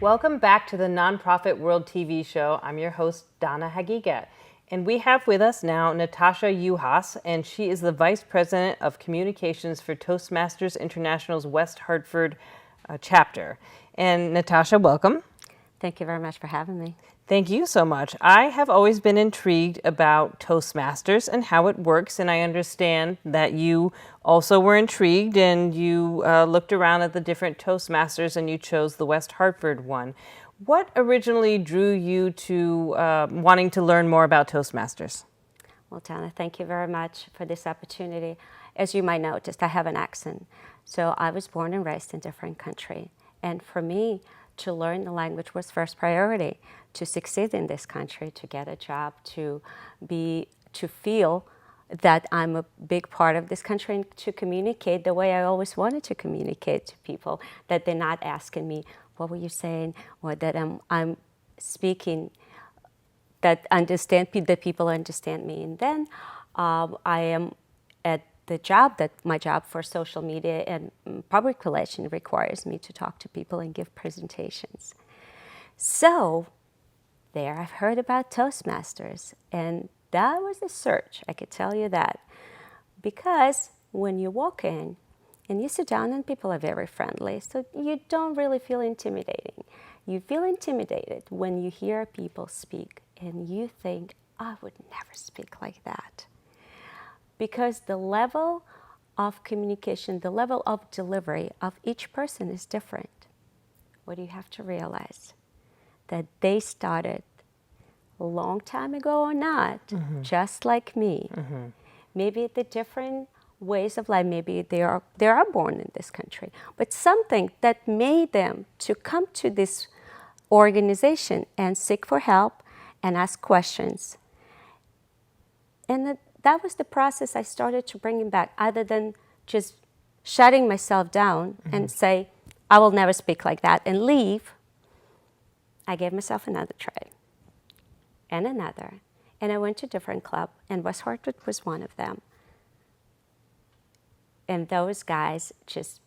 Welcome back to the NonProfit World TV show. I'm your host, Donna Hagiga. And we have with us now Natasha Juhasz, and she is the Vice President of Communications for Toastmasters International's West Hartford chapter. And Natasha, welcome. Thank you very much for having me. Thank you so much. I have always been intrigued about Toastmasters and how it works, and I understand that you also were intrigued and you looked around at the different Toastmasters and you chose the West Hartford one. What originally drew you to wanting to learn more about Toastmasters? Well, Tana, thank you very much for this opportunity. As you might notice, I have an accent. So I was born and raised in a different country. And for me, to learn the language was first priority. To succeed in this country, to get a job, to feel that I'm a big part of this country, and to communicate the way I always wanted to communicate to people, that they're not asking me, what were you saying, or that I'm speaking, that that people understand me. And then I am at the job, that my job for social media and public relations requires me to talk to people and give presentations. So there I've heard about Toastmasters, and that was a search, I could tell you that. Because when you walk in and you sit down and people are very friendly, so you don't really feel intimidating. You feel intimidated when you hear people speak and you think, I would never speak like that. Because the level of communication, the level of delivery of each person is different. What do you have to realize? That they started a long time ago or not, just like me. Maybe the different ways of life, maybe they are born in this country, but something that made them to come to this organization and seek for help and ask questions. And that was the process I started to bring him back, other than just shutting myself down and say, I will never speak like that and leave. I gave myself another try and another. And I went to a different club, and West Hartford was one of them. And those guys just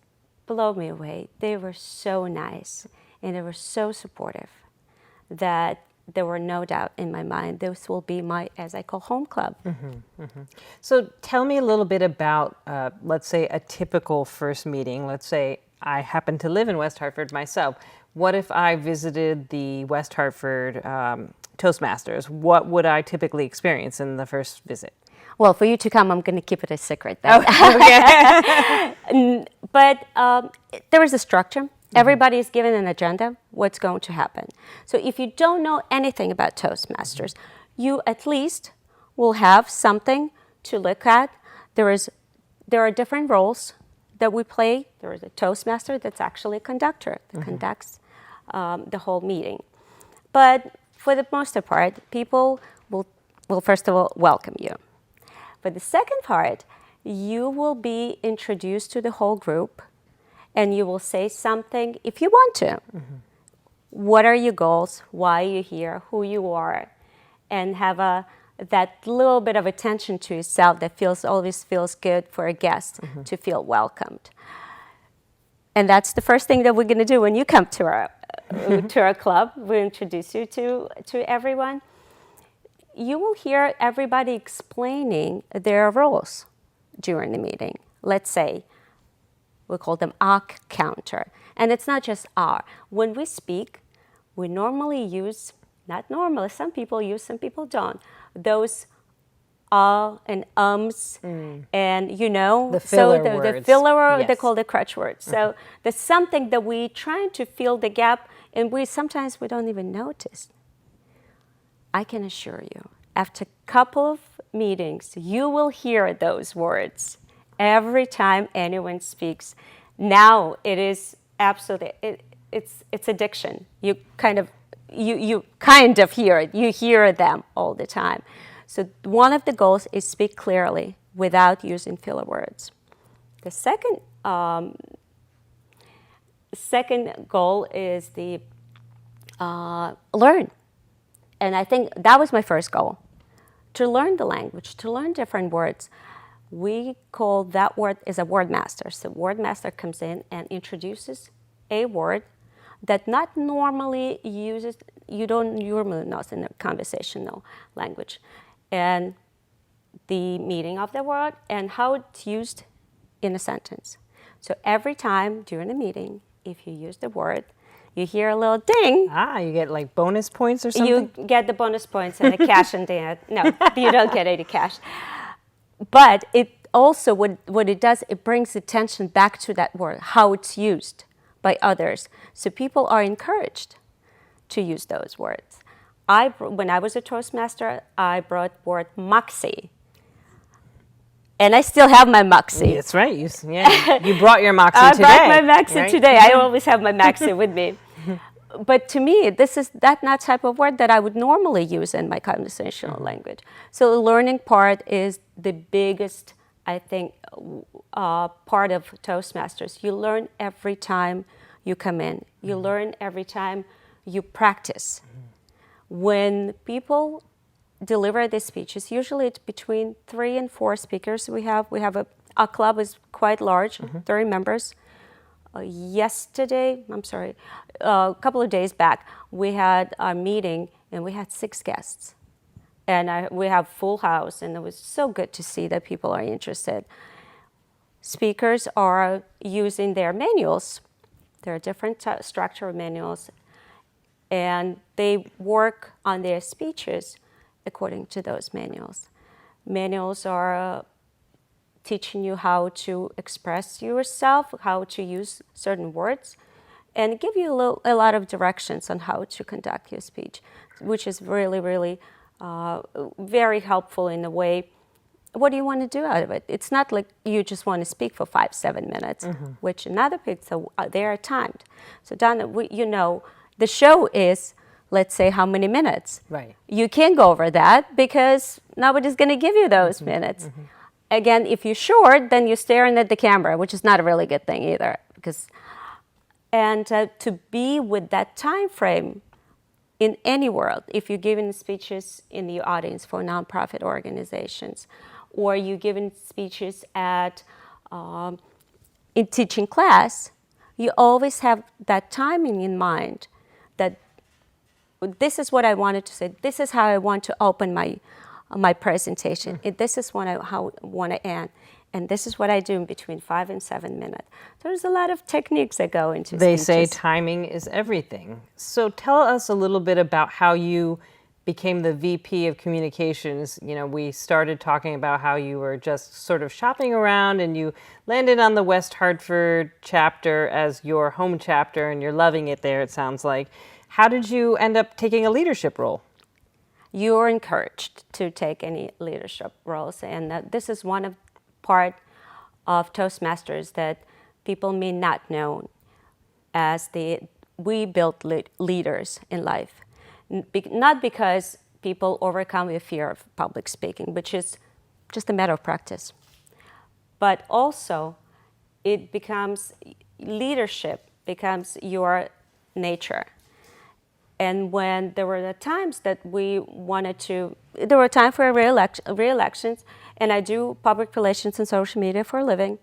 blew me away. They were so nice, and they were so supportive that there were no doubt in my mind this will be my, as I call, home club. So tell me a little bit about, let's say, a typical first meeting. Let's say I happen to live in West Hartford myself. What if I visited the West Hartford Toastmasters? What would I typically experience in the first visit? Well, for you to come, I'm going to keep it a secret. Oh, okay. But there is a structure. Everybody is given an agenda, what's going to happen. So if you don't know anything about Toastmasters, you at least will have something to look at. There are different roles that we play. There is a Toastmaster that's actually a conductor that conducts the whole meeting. But for the most part, people will first of all welcome you. For the second part, you will be introduced to the whole group, and you will say something if you want to. What are your goals? Why are you here? Who you are? And have that little bit of attention to yourself that always feels good for a guest to feel welcomed. And that's the first thing that we're going to do when you come to our club. We introduce you to everyone. You will hear everybody explaining their roles during the meeting. Let's say we call them our counter. And it's not just our. When we speak, we normally use, not normally, some people use, some people don't, those and and the filler words. The filler, yes. They call the crutch words. So there's something that we trying to fill the gap, and sometimes we don't even notice. I can assure you, after a couple of meetings, you will hear those words every time anyone speaks. Now it is absolutely, it's addiction. You kind of hear it. You hear them all the time. So one of the goals is speak clearly without using filler words. The second goal is the learn. And I think that was my first goal, to learn the language, to learn different words. We call that word is a word master. So word master comes in and introduces a word that not normally uses, you don't normally know in a conversational language. And the meaning of the word and how it's used in a sentence. So every time during a meeting, if you use the word, you hear a little ding. You get like bonus points or something? You get the bonus points and the cash and the, no, you don't get any cash. But it also, what it does, it brings attention back to that word, how it's used by others. So people are encouraged to use those words. When I was a Toastmaster, I brought word moxie. And I still have my moxie. That's right. You brought your moxie today. I brought my moxie today. I always have my moxie with me. But to me, this is not type of word that I would normally use in my conversational language. So the learning part is the biggest, I think, part of Toastmasters. You learn every time you come in. You learn every time you practice. When people deliver these speeches, usually it's between 3 and 4 speakers we have. Our club is quite large, 30 members. A couple of days back, we had a meeting and we had 6 guests. And we have full house, and it was so good to see that people are interested. Speakers are using their manuals. There are different structure manuals, and they work on their speeches according to those manuals. Manuals are teaching you how to express yourself, how to use certain words, and give you a lot of directions on how to conduct your speech, which is really, really very helpful in a way. What do you want to do out of it? It's not like you just want to speak for 5-7 minutes, which in other people, they are timed. So Donna, the show is, let's say, how many minutes? Right. You can't go over that because nobody's going to give you those minutes. Again, if you're short, then you're staring at the camera, which is not a really good thing either. And to be with that time frame in any world, if you're giving speeches in the audience for nonprofit organizations, or you're giving speeches at in teaching class, you always have that timing in mind, that this is what I wanted to say, this is how I want to open my presentation, this is how I want to end, and this is what I do in between 5 and 7 minutes. There's a lot of techniques that go into They speeches. say timing is everything. So tell us a little bit about how you became the VP of communications. We started talking about how you were just sort of shopping around and you landed on the West Hartford chapter as your home chapter, and you're loving it there, it sounds like. How did you end up taking a leadership role? You're encouraged to take any leadership roles, and this is one part of Toastmasters that people may not know, as we build leaders in life. Not because people overcome the fear of public speaking, which is just a matter of practice, but also leadership becomes your nature. And when there were the times that there were time for re-elections, and I do public relations and social media for a living,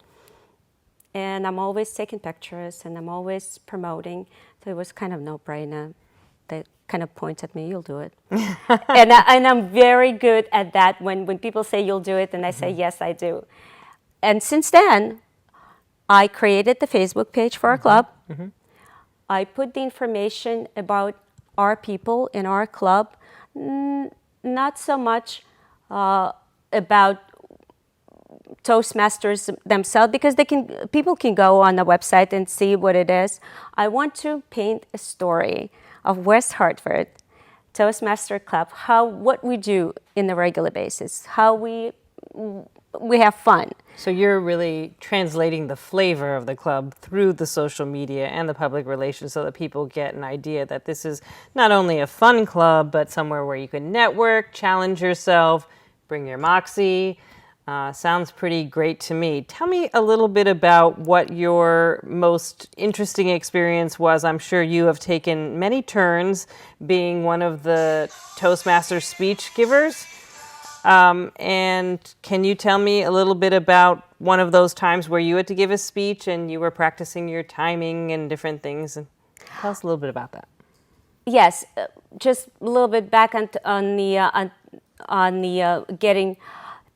and I'm always taking pictures and I'm always promoting, so it was kind of no-brainer. They kind of point at me, you'll do it. and I'm very good at that. When people say you'll do it, and I say, yes, I do. And since then, I created the Facebook page for our club. I put the information about our people in our club, not so much about Toastmasters themselves, because people can go on the website and see what it is. I want to paint a story of West Hartford Toastmaster Club, what we do in the regular basis, how we have fun. So you're really translating the flavor of the club through the social media and the public relations so that people get an idea that this is not only a fun club, but somewhere where you can network, challenge yourself, bring your moxie. Sounds pretty great to me. Tell me a little bit about what your most interesting experience was. I'm sure you have taken many turns being one of the Toastmaster speech givers. And can you tell me a little bit about one of those times where you had to give a speech and you were practicing your timing and different things? Tell us a little bit about that. Yes, just a little bit back on the getting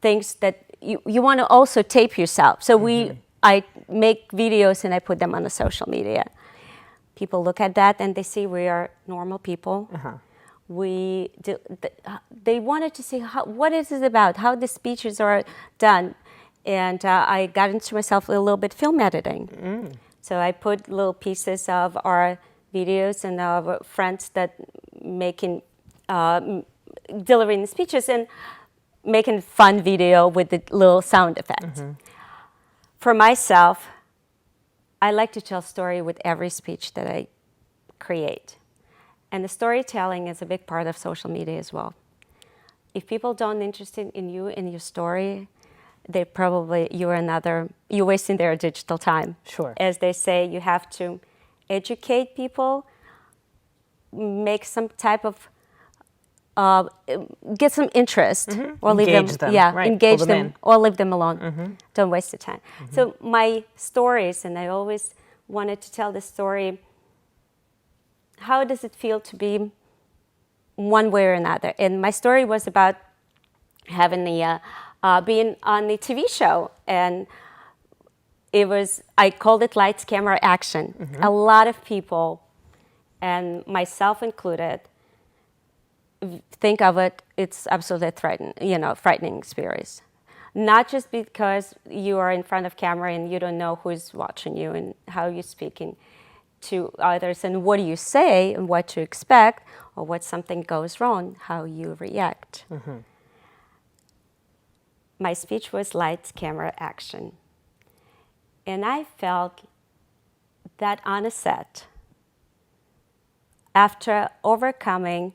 things that you want to also tape yourself. So I make videos and I put them on the social media. People look at that and they see we are normal people. They wanted to see what is it about, how the speeches are done. And I got into myself a little bit film editing. So I put little pieces of our videos and our friends that making, delivering speeches and making fun video with the little sound effects. For myself, I like to tell story with every speech that I create. And the storytelling is a big part of social media as well. If people don't interested in you and your story, they probably, you're wasting their digital time. Sure. As they say, you have to educate people, make some type of, get some interest, or leave Engage them. yeah, Right. engage Pull them, in. or leave them alone. Don't waste the time. So my stories, and I always wanted to tell the story, how does it feel to be one way or another? And my story was about having the, being on the TV show, and I called it Lights, Camera, Action. A lot of people, and myself included, think of it's absolutely frightening experience. Not just because you are in front of camera and you don't know who's watching you and how you're speaking to others and what do you say and what to expect, or what something goes wrong, how you react. My speech was Lights, Camera, Action. And I felt that on a set, after overcoming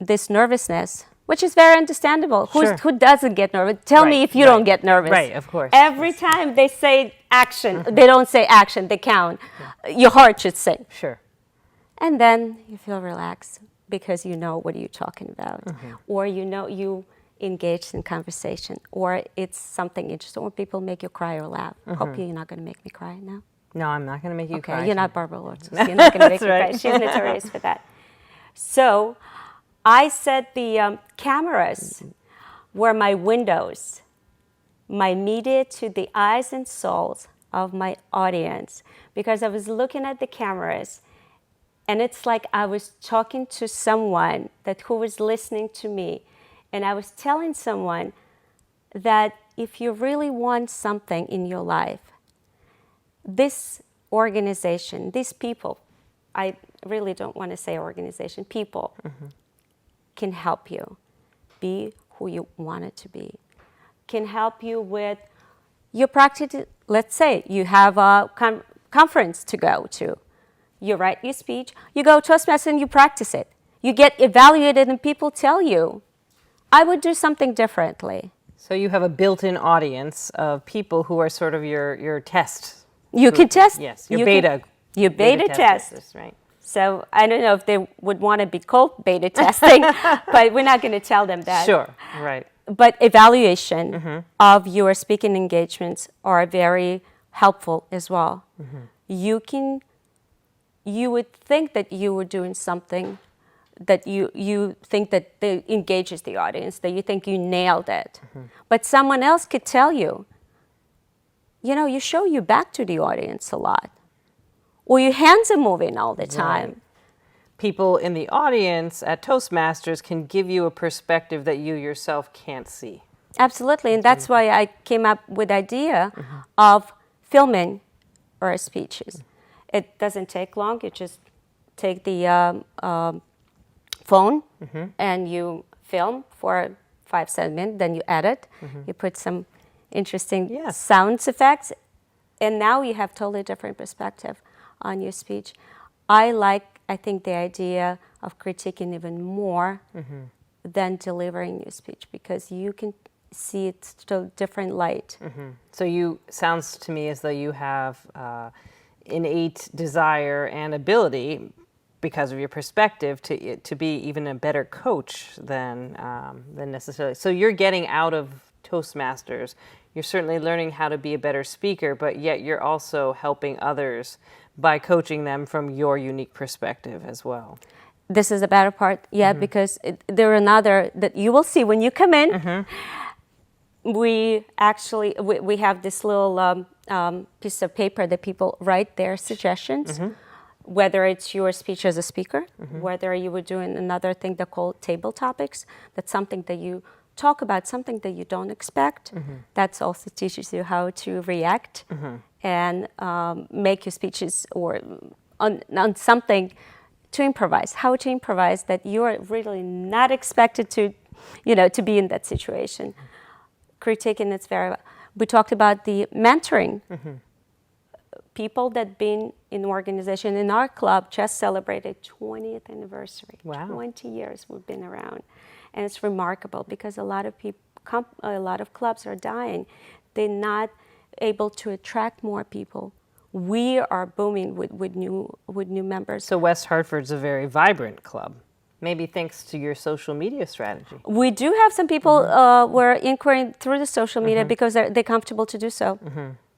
this nervousness, which is very understandable. Sure. Who doesn't get nervous? Tell me if you don't get nervous. Right, of course. Every time they say action, they don't say action, they count. Your heart should sing. Sure. And then you feel relaxed because you know what you're talking about. Or you know you engaged in conversation. Or it's something interesting. Or people make you cry or laugh. Hope you're not going to make me cry now. No, I'm not going to make you cry. Okay, you're not Barbara Lortz. You're not going to make me right. cry. She's notorious for that. So I said the cameras were my windows, my media to the eyes and souls of my audience, because I was looking at the cameras, and it's like I was talking to someone who was listening to me, and I was telling someone that if you really want something in your life, this organization, these people, I really don't want to say organization, people, can help you be who you want it to be, can help you with your practice. Let's say you have a conference to go to. You write your speech, you go to Toastmasters and you practice it. You get evaluated and people tell you, I would do something differently. So you have a built-in audience of people who are sort of your test. You can test. Yes, your beta. Your beta test. Testers, right. So I don't know if they would want to be called beta testing, but we're not going to tell them that. Sure, right. But evaluation of your speaking engagements are very helpful as well. You would think that you were doing something that you think that engages the audience, that you think you nailed it. But someone else could tell you, you show your back to the audience a lot. Or your hands are moving all the time. Right. People in the audience at Toastmasters can give you a perspective that you yourself can't see. Absolutely, and that's why I came up with the idea of filming our speeches. It doesn't take long. You just take the phone and you film for 5-7 minutes, then you edit. You put some interesting sound effects, and now you have totally different perspective on your speech. I think the idea of critiquing even more than delivering your speech, because you can see it to a different light. So sounds to me as though you have innate desire and ability, because of your perspective, to be even a better coach than necessarily. So you're getting out of Toastmasters. You're certainly learning how to be a better speaker, but yet you're also helping others by coaching them from your unique perspective as well. This is the better part, because there are another that you will see when you come in. We actually we have this little piece of paper that people write their suggestions, whether it's your speech as a speaker, whether you were doing another thing they call table topics. That's something that you talk about, something that you don't expect. That also teaches you how to react and make your speeches or on something to improvise, how to improvise that you're really not expected to, to be in that situation. Critiquing, it's very, we talked about the mentoring. People that been in organization in our club just celebrated 20th anniversary. Wow. 20 years we've been around. And it's remarkable because a lot of people, a lot of clubs are dying. They're not able to attract more people. We are booming with new members. So West Hartford's a very vibrant club, maybe thanks to your social media strategy. We do have some people were inquiring through the social media because they're comfortable to do so.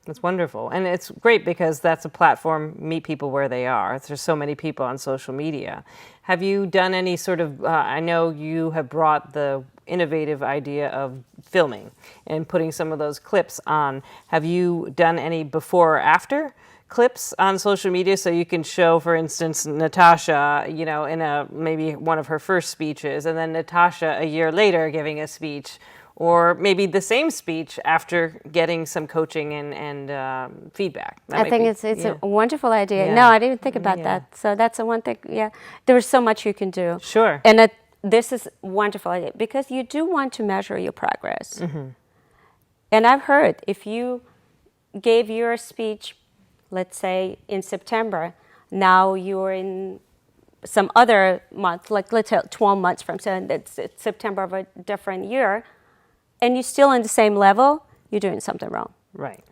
That's wonderful. And it's great because that's a platform, meet people where they are. There's so many people on social media. Have you done any sort of, I know you have brought the innovative idea of filming and putting some of those clips on. Have you done any before or after clips on social media so you can show, for instance, Natasha, in maybe one of her first speeches, and then Natasha a year later giving a speech, or maybe the same speech after getting some coaching and feedback? I think it's a wonderful idea. Yeah. No, I didn't think about that. So that's the one thing, there is so much you can do. Sure. And this is a wonderful idea because you do want to measure your progress. And I've heard if you gave your speech, let's say in September, now you're in some other month, like let's say 12 months from so it's September of a different year, and you're still in the same level, you're doing something wrong. Right.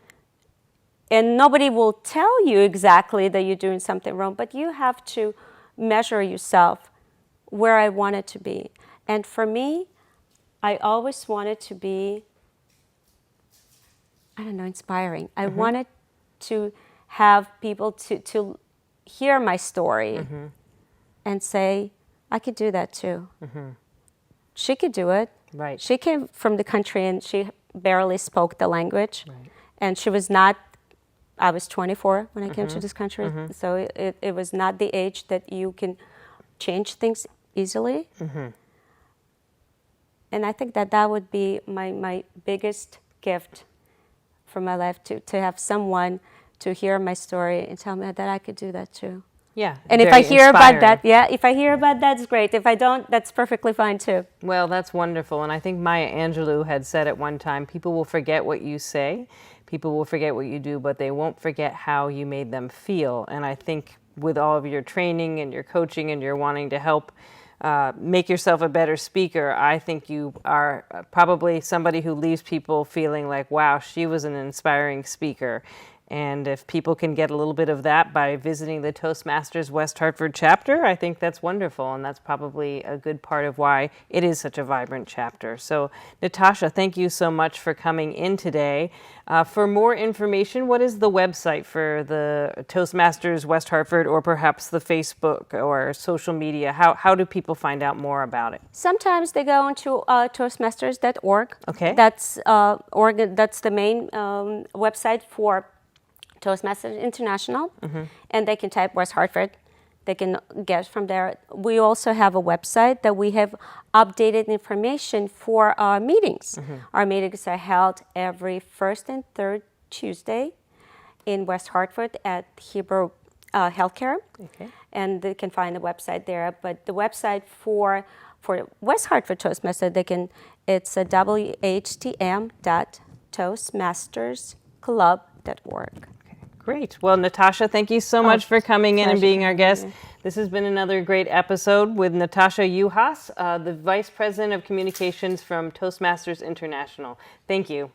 And nobody will tell you exactly that you're doing something wrong, but you have to measure yourself where I wanted to be. And for me, I always wanted to be, inspiring. I wanted to have people to hear my story and say, I could do that too. She could do it. Right. She came from the country and she barely spoke the language. Right. And she was not, I was 24 when I came to this country. So it was not the age that you can change things easily. And I think that would be my biggest gift for my life, to have someone to hear my story and tell me that I could do that too. Yeah. And if I hear about that, if I hear about that, it's great. If I don't, that's perfectly fine too. Well, that's wonderful. And I think Maya Angelou had said at one time, people will forget what you say, people will forget what you do, but they won't forget how you made them feel. And I think with all of your training and your coaching and your wanting to help make yourself a better speaker, I think you are probably somebody who leaves people feeling like, wow, she was an inspiring speaker. And if people can get a little bit of that by visiting the Toastmasters West Hartford chapter, I think that's wonderful. And that's probably a good part of why it is such a vibrant chapter. So, Natasha, thank you so much for coming in today. For more information, what is the website for the Toastmasters West Hartford, or perhaps the Facebook or social media? How do people find out more about it? Sometimes they go into toastmasters.org. Okay. That's the main website for Toastmasters International, and they can type West Hartford. They can get from there. We also have a website that we have updated information for our meetings. Our meetings are held every first and third Tuesday in West Hartford at Hebrew Healthcare, and they can find the website there. But the website for West Hartford Toastmaster, it's www.toastmastersclub.org. Great. Well, Natasha, thank you so much for coming in and being our guest. This has been another great episode with Natasha Juhasz, the Vice President of Communications from Toastmasters International. Thank you.